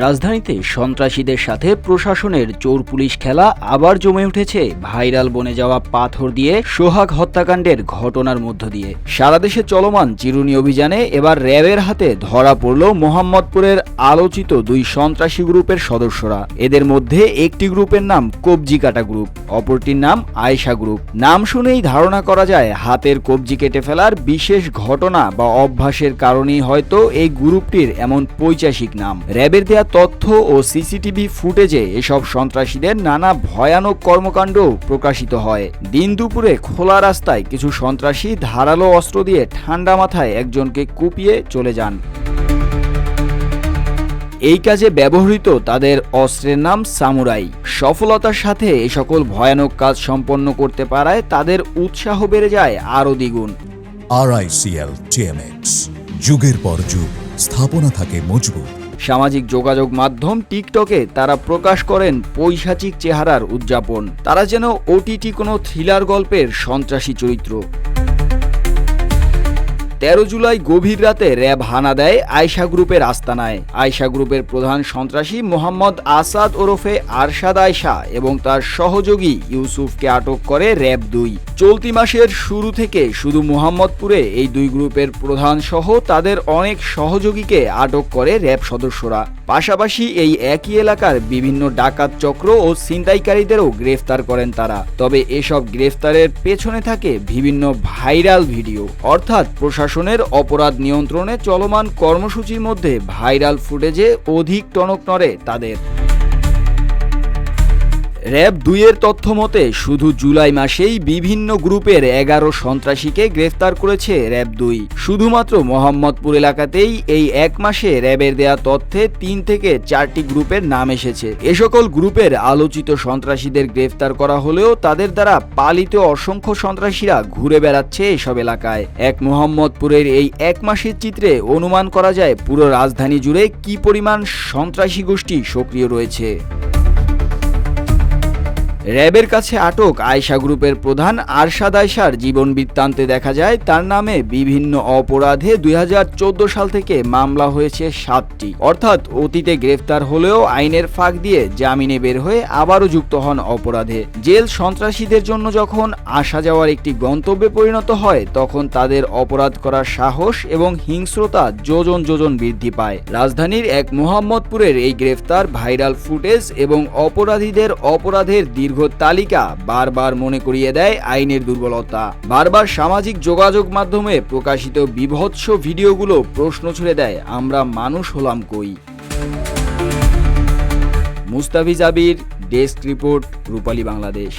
রাজধানীতে সন্ত্রাসীদের সাথে প্রশাসনের চোর পুলিশ খেলা আবার জমে উঠেছে ভাইরাল বনে যাওয়া পাথর দিয়ে সোহাগ হত্যাকাণ্ডের ঘটনার মধ্য দিয়ে। সারা দেশে চলমান চিরুনি অভিযানে এবার র্যাবের হাতে ধরা পড়ল মোহাম্মদপুরের আলোচিত দুই সন্ত্রাসী গ্রুপের সদস্যরা। এদের মধ্যে একটি গ্রুপের নাম কবজি কাটা গ্রুপ, অপরটির নাম আয়েশা গ্রুপ। নাম শুনেই ধারণা করা যায় হাতের কবজি কেটে ফেলার বিশেষ ঘটনা বা অভ্যাসের কারণেই হয়তো এই গ্রুপটির এমন পৈশাচিক নাম। র্যাবের দেয়া তথ্য ও সিসিটিভি ফুটেজে এসব সন্ত্রাসীদের নানা ভয়ানক কর্মকাণ্ড প্রকাশিত হয়। দিন দুপুরে খোলা রাস্তায় কিছু সন্ত্রাসী ধারালো অস্ত্র দিয়ে ঠান্ডা মাথায় একজনকে কুপিয়ে চলে যান। এই কাজে ব্যবহৃত তাদের অস্ত্রের নাম সামুরাই। সফলতার সাথে এ সকল ভয়ানক কাজ সম্পন্ন করতে পারায় তাদের উৎসাহ বেড়ে যায় আরও দ্বিগুণ। RICL TMX, যুগের পর যুগ স্থাপনা থাকে মজবুত। সামাজিক যোগাযোগ মাধ্যম টিকটকে তারা প্রকাশ করেন পৈশাচিক চেহারার উদযাপন। তারা যেন OTT কোনো থ্রিলার গল্পের সন্ত্রাসী চরিত্র। 13 জুলাই গভীর রাতে র্যাব হানা দেয় আয়েশা গ্রুপের আস্তানায়। আয়েশা গ্রুপের প্রধান সন্ত্রাসী মোহাম্মদ আসাদ ওরফে আরশাদ আয়েশা এবং তার সহযোগী ইউসুফকে আটক করে র্যাব 2। চলতি মাসের শুরু থেকে শুধু মোহাম্মদপুরে এই দুই গ্রুপের প্রধান সহ তাদের অনেক সহযোগীকে আটক করে র্যাব সদস্যরা। পাশাপাশি এই একই এলাকার বিভিন্ন ডাকাত চক্র ও ছিনতাইকারীদেরও গ্রেফতার করেন তারা। তবে এসব গ্রেফতারের পেছনে থাকে বিভিন্ন ভাইরাল ভিডিও, অর্থাৎ প্রশাসনের অপরাধ নিয়ন্ত্রণে চলমান কর্মসূচির মধ্যে ভাইরাল ফুটেজে অধিক টনক নড়ে তাদের। র্যাব 2 এর তথ্য মতে শুধু জুলাই মাসেই বিভিন্ন গ্রুপের 11 সন্ত্রাসীকে গ্রেফতার করেছে র্যাব 2। শুধুমাত্র মোহাম্মদপুর এলাকাতেই এই এক মাসে র্যাবের দেয়া তথ্যে 3 থেকে 4টি গ্রুপের নাম এসেছে। এ সকল গ্রুপের আলোচিত সন্ত্রাসীদের গ্রেফতার করা হলেও তাদের দ্বারা পালিত অসংখ্য সন্ত্রাসীরা ঘুরে বেড়াচ্ছে এসব এলাকায়। এক মোহাম্মদপুরের এই এক মাসের চিত্রে অনুমান করা যায় পুরো রাজধানী জুড়ে কি পরিমাণ সন্ত্রাসী গোষ্ঠী সক্রিয় রয়েছে। র্যাবের কাছে আটক আয়েশা গ্রুপের প্রধান আরশাদ আয়েশার জীবন বৃত্তান্তে দেখা যায় তার নামে বিভিন্ন অপরাধে 2014 সাল থেকে মামলা হয়েছে 7টি। অর্থাৎ অতীতে গ্রেফতার হলেও আইনের ফাঁক দিয়ে জামিনে বের হয়ে আবারও যুক্ত হন অপরাধে। জেল সন্ত্রাসীদের জন্য যখন আসা যাওয়ার একটি গন্তব্যে পরিণত হয় তখন তাদের অপরাধ করার সাহস এবং হিংস্রতা যোজন যোজন বৃদ্ধি পায়। রাজধানীর এক মোহাম্মদপুরের এই গ্রেফতার, ভাইরাল ফুটেজ এবং অপরাধীদের অপরাধের দীর্ঘ তালিকা বারবার মনে করিয়ে দেয় আইনের দুর্বলতা। বারবার সামাজিক যোগাযোগ মাধ্যমে প্রকাশিত বিভৎস ভিডিওগুলো প্রশ্ন ছুড়ে দেয়, আমরা মানুষ হলাম কই। মুস্তাফিজ আবির, ডেস্ক রিপোর্ট, রূপালী বাংলাদেশ।